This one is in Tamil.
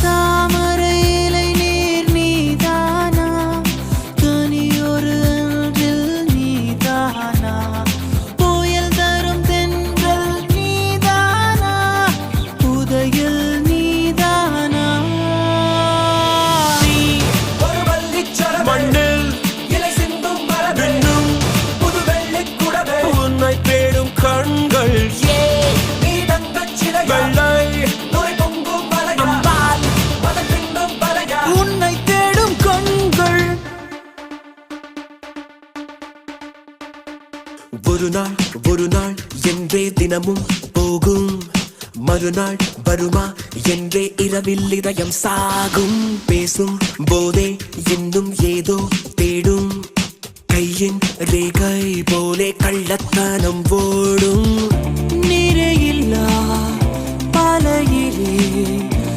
தாமரை இலை நீர் நீதானா, தனியொரு அன்றில் நீதானா, புயல் தரும் தென்றல் நீதானா, புதையல் நீதானா. நீ ஒரு வள்ளிச்சரம் மண்ணில் இலை சிந்தும் மரபெண்ணும் புது வெள்ளிக் குடவே உன்னை தேடும் கண்கள் நீ தங்கச் சிலைகள் உன்னை தேடும் கண்கள். ஒரு நாள் என்றே தினமும் போகும், மறுநாள் வருமா என்றே இரவில் இதயம் சாகும். பேசும் போதே இன்னும் ஏதோ தேடும், கையின் ரேகை போலே கள்ளத்தனம் ஓடும். நிறையில்லா பாலையிலே